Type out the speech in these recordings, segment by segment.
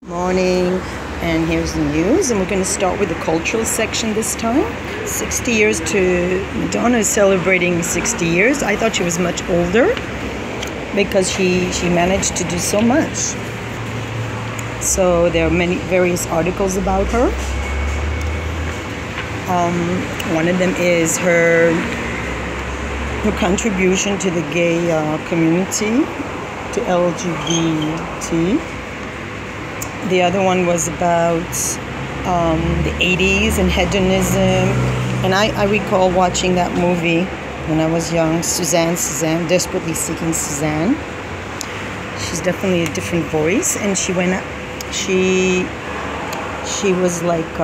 Morning, and here's the news, and we're going to start with the cultural section this time. 60 years to Madonna is celebrating 60 years. I thought she was much older because she managed to do so much. So there are various articles about her. One of them is her contribution to the gay community, to LGBT. The other one was about the 80s and hedonism. And I recall watching that movie when I was young, Suzanne, Desperately Seeking Suzanne. She's definitely a different voice. And she went, she was like,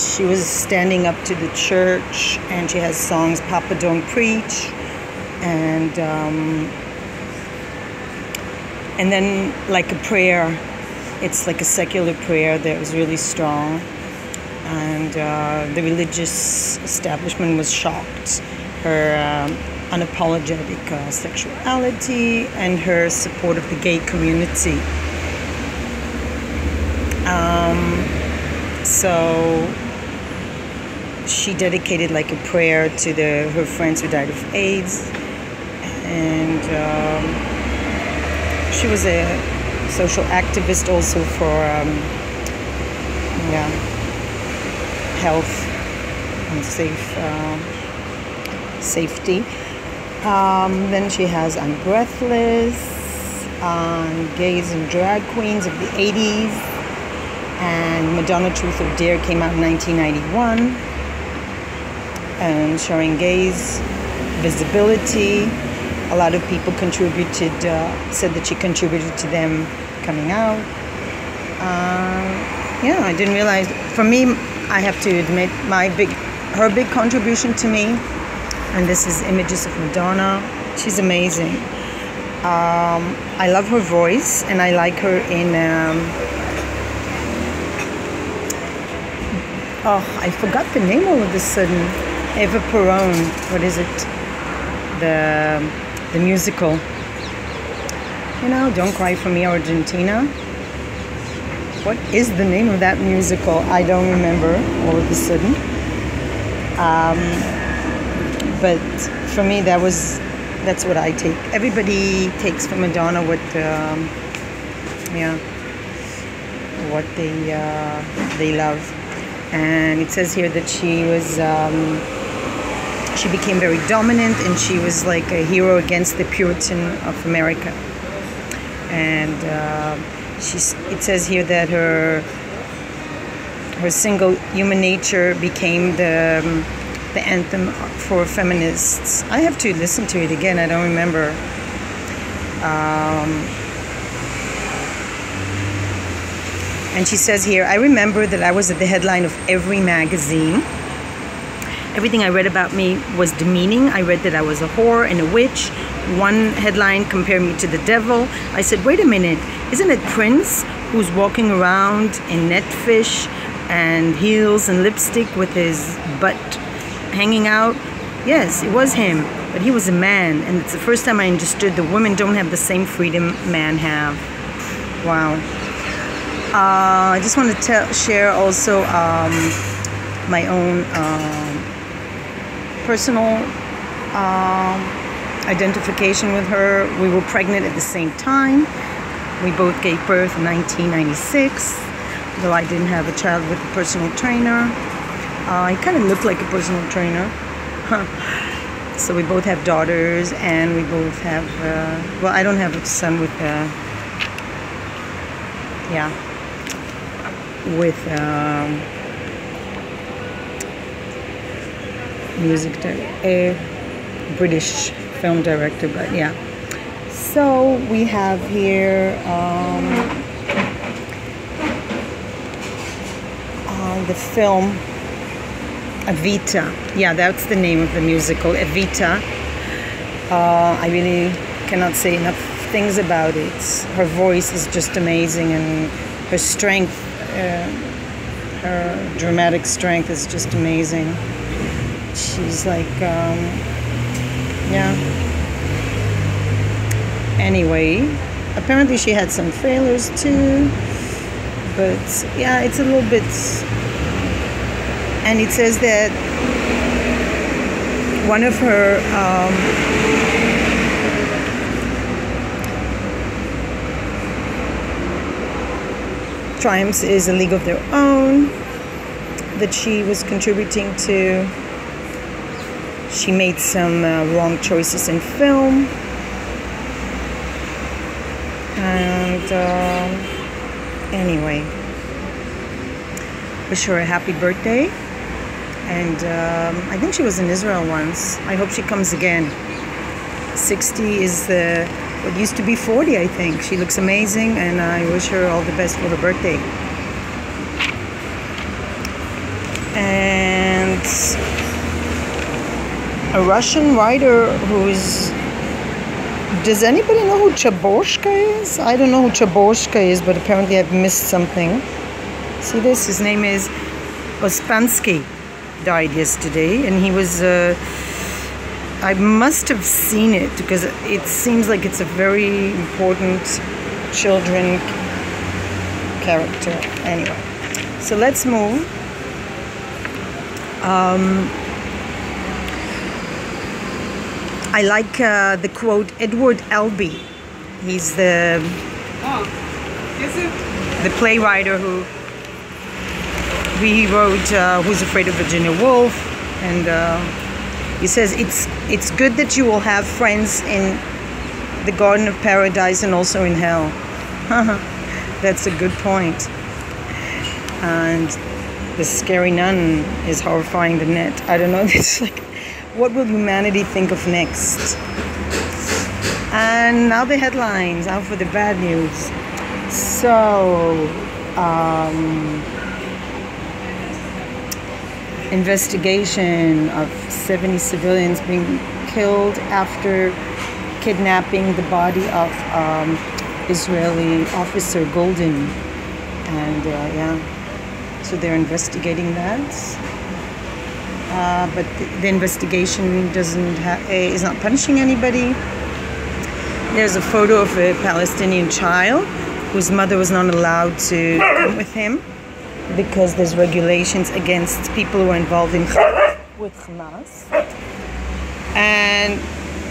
she was standing up to the church, and she has songs, Papa Don't Preach, and then like a prayer, it's like a secular prayer that was really strong, and the religious establishment was shocked. Her unapologetic sexuality and her support of the gay community. So she dedicated like a prayer to her friends who died of AIDS, and she was a social activist also for health and safety. Then she has I'm Breathless, Gays and Drag Queens of the 80s, and Madonna Truth or Dare came out in 1991, and showing gays visibility. A lot of people contributed, said that she contributed to them coming out. I didn't realize. For me, I have to admit, her big contribution to me, and this is images of Madonna. She's amazing. I love her voice, and I like her in. I forgot the name all of a sudden. Eva Peron. What is it? The musical, Don't Cry For Me, Argentina. What is the name of that musical? I don't remember all of a sudden. But for me, that's what I take. Everybody takes from Madonna what they love. And it says here that she was. She became very dominant, and she was like a hero against the Puritan of America. And it says here that her single Human Nature became the anthem for feminists. I have to listen to it again. I don't remember. And she says here, I remember that I was at the headline of every magazine. Everything I read about me was demeaning. I read that I was a whore and a witch. One headline compared me to the devil. I said, wait a minute, isn't it Prince who's walking around in netfish and heels and lipstick with his butt hanging out? Yes, it was him, but he was a man, and it's the first time I understood that women don't have the same freedom men have. Wow. I just want to share also my own personal identification with her. We were pregnant at the same time. We both gave birth in 1996, though I didn't have a child with a personal trainer. I kind of look like a personal trainer. So we both have daughters, and we both have, I don't have a son with a British film director, but yeah. So we have here the film Evita. Yeah, that's the name of the musical, Evita. I really cannot say enough things about it. Her voice is just amazing, and her strength, her dramatic strength is just amazing. She's like, Anyway, apparently she had some failures too, but yeah, it's a little bit. And it says that one of her triumphs is A League of Their Own that she was contributing to. She made some wrong choices in film, and anyway, wish her a happy birthday. And I think she was in Israel once. I hope she comes again. 60 is what used to be 40, I think. She looks amazing, and I wish her all the best for her birthday. And a Russian writer who's... Does anybody know who Chaboshka is? I don't know who Chaboshka is, but apparently I've missed something. See this? His name is Ospansky. Died yesterday, and he was... I must have seen it because it seems like it's a very important children character. Anyway, so let's move. I like the quote Edward Albee. He's the playwright who wrote Who's Afraid of Virginia Woolf, and he says it's good that you will have friends in the Garden of Paradise and also in hell. That's a good point. And the scary nun is horrifying the net. I don't know. It's like, what will humanity think of next? And now the headlines. Now for the bad news. So, investigation of 70 civilians being killed after kidnapping the body of Israeli officer Golden, and yeah, so they're investigating that, but the investigation is not punishing anybody. There's a photo of a Palestinian child whose mother was not allowed to come with him because there's regulations against people who are involved with Hamas. And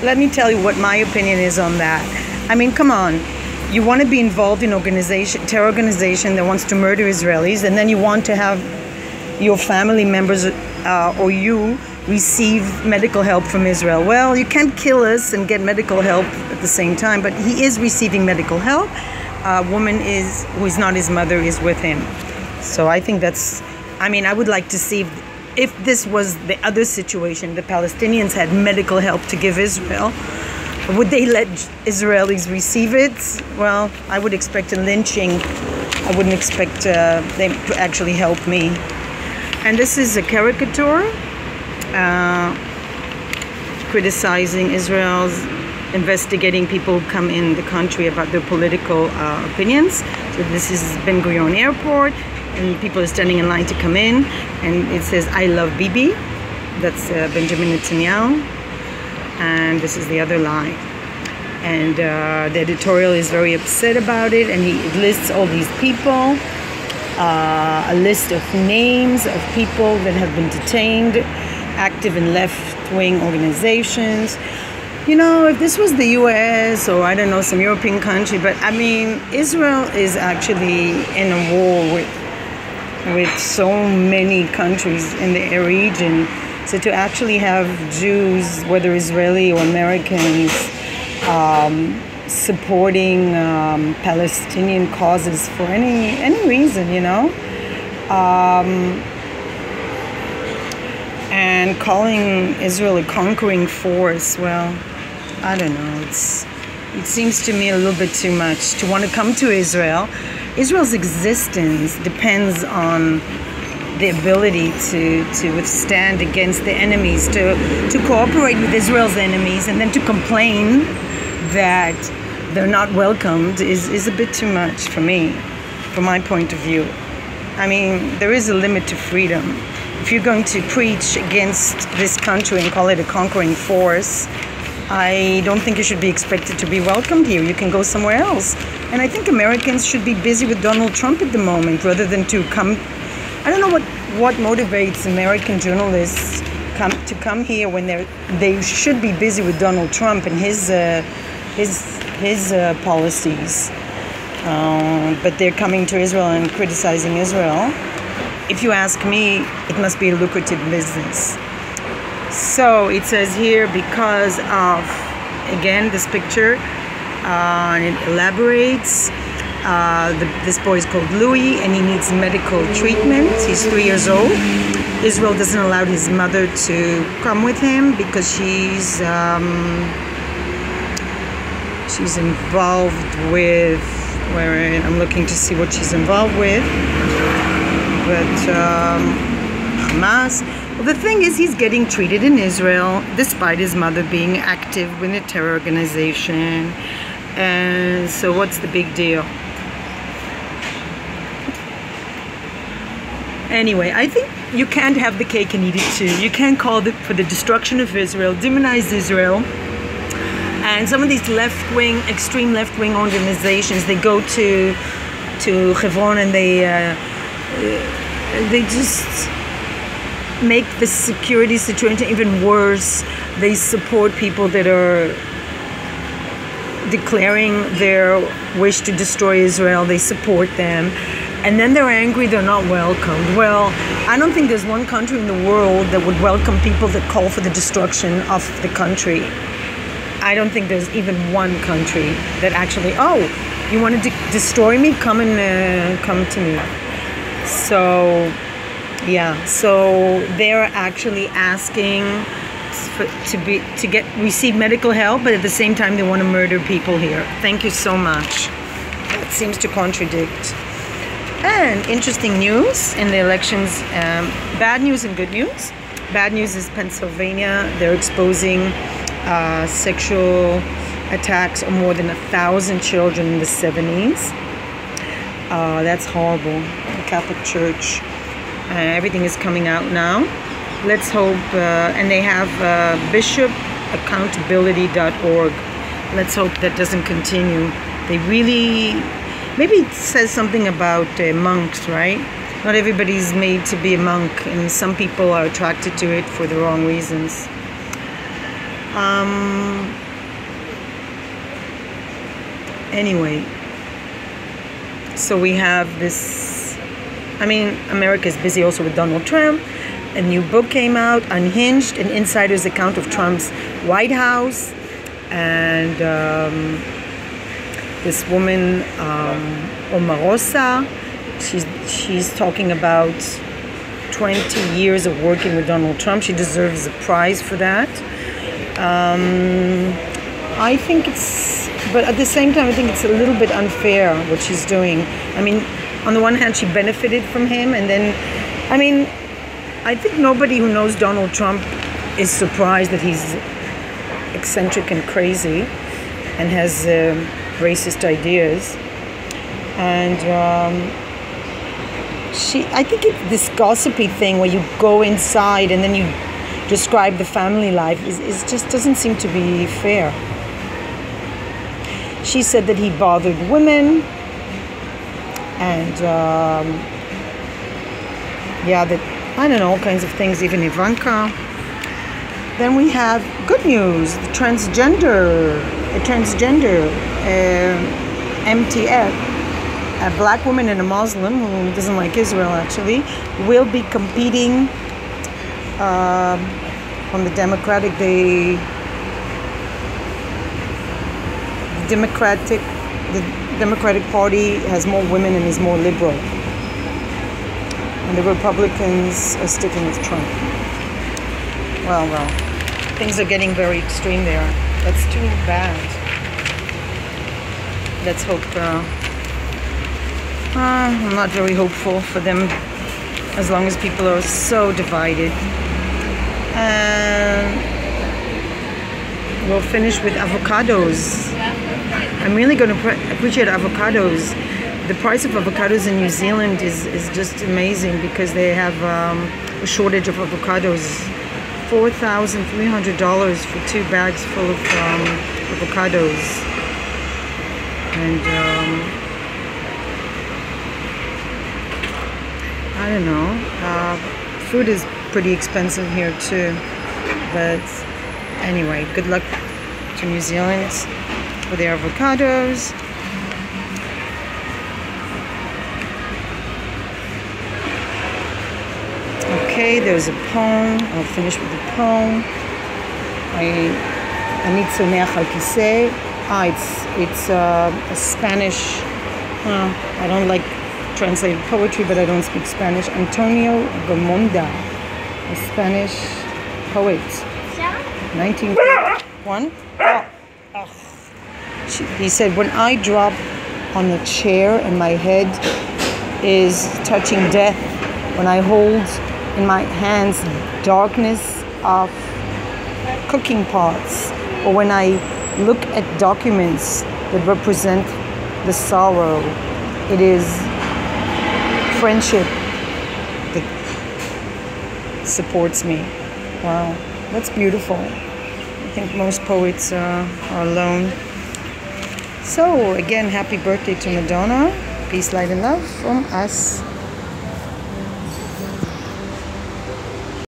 let me tell you what my opinion is on that. I mean, come on. You want to be involved in terror organization that wants to murder Israelis, and then you want to have your family members or you receive medical help from Israel. Well, you can't kill us and get medical help at the same time, but he is receiving medical help. A woman who is not his mother is with him. So I think that's, I mean, I would like to see if this was the other situation, the Palestinians had medical help to give Israel, would they let Israelis receive it? Well, I would expect a lynching. I wouldn't expect them to actually help me. And this is a caricature criticizing Israel's investigating people who come in the country about their political opinions. So this is Ben Gurion Airport, and people are standing in line to come in, and it says, "I love Bibi." That's Benjamin Netanyahu. And this is the other line. And the editorial is very upset about it, and it lists all these people, a list of names of people that have been detained, active in left-wing organizations. You know, if this was the US or, I don't know, some European country, but I mean, Israel is actually in a war with so many countries in the region. So to actually have Jews, whether Israeli or Americans, supporting Palestinian causes for any reason, you know, and calling Israel a conquering force, well, I don't know. It seems to me a little bit too much to want to come to Israel. Israel's existence depends on the ability to withstand against the enemies, to cooperate with Israel's enemies, and then to complain that they're not welcomed is a bit too much for me, from my point of view. I mean, there is a limit to freedom. If you're going to preach against this country and call it a conquering force, I don't think you should be expected to be welcomed here. You can go somewhere else. And I think Americans should be busy with Donald Trump at the moment rather than to come. I don't know what motivates American journalists to come here when they should be busy with Donald Trump and his policies. But they're coming to Israel and criticizing Israel. If you ask me, it must be a lucrative business. So it says here, because of, again, this picture, and it elaborates, this boy is called Louis and he needs medical treatment. He's 3 years old. Israel doesn't allow his mother to come with him because she's involved with, I'm looking to see what she's involved with, but Hamas. Well, the thing is, he's getting treated in Israel despite his mother being active with a terror organization. And so what's the big deal? Anyway, I think you can't have the cake and eat it too. You can't call for the destruction of Israel, demonize Israel. And some of these left-wing, extreme left-wing organizations, they go to Hebron and they just make the security situation even worse. They support people that are declaring their wish to destroy Israel. They support them. And then they're angry they're not welcomed. Well, I don't think there's one country in the world that would welcome people that call for the destruction of the country. I don't think there's even one country that actually, oh, you want to destroy me? Come to me. So, yeah. So they're actually asking to receive medical help, but at the same time they want to murder people here. Thank you so much. That seems to contradict. And interesting news in the elections. Bad news and good news. Bad news is Pennsylvania. They're exposing sexual attacks on more than 1,000 children in the 70s. That's horrible. The Catholic Church. Everything is coming out now. Let's hope, and they have bishopaccountability.org. Let's hope that doesn't continue. They really, maybe it says something about monks, right? Not everybody's made to be a monk, and some people are attracted to it for the wrong reasons. Anyway, so we have this, I mean, America is busy also with Donald Trump. A new book came out, Unhinged, an insider's account of Trump's White House. And this woman, Omarosa, she's talking about 20 years of working with Donald Trump. She deserves a prize for that. I think but at the same time, I think it's a little bit unfair what she's doing. I mean, on the one hand, she benefited from him, and then, I mean, I think nobody who knows Donald Trump is surprised that he's eccentric and crazy and has racist ideas. And I think this gossipy thing where you go inside and then you describe the family life is just doesn't seem to be fair. She said that he bothered women, and yeah, that, I don't know, all kinds of things, even Ivanka. Then we have good news, the transgender, MTF, a black woman and a Muslim who doesn't like Israel actually, will be competing on the Democratic Party has more women and is more liberal. And the Republicans are sticking with Trump. Well, things are getting very extreme there. That's too bad. Let's hope, I'm not very hopeful for them as long as people are so divided. We'll finish with avocados. I'm really going to appreciate avocados. The price of avocados in New Zealand is just amazing because they have a shortage of avocados $4,300 for 2 bags full of avocados. And I don't know. Food is pretty expensive here too. But anyway, good luck to New Zealand for their avocados. Okay, there's a poem. I'll finish with a poem. אני צונח על כיסא. It's a Spanish. I don't like translated poetry, but I don't speak Spanish. Antonio Gamonda, a Spanish poet. 1901. He said, when I drop on the chair and my head is touching death, when I hold in my hands darkness of cooking pots, or when I look at documents that represent the sorrow, it is friendship that supports me. Wow, that's beautiful. I think most poets are alone. So again, happy birthday to Madonna. Peace, light, and love from us.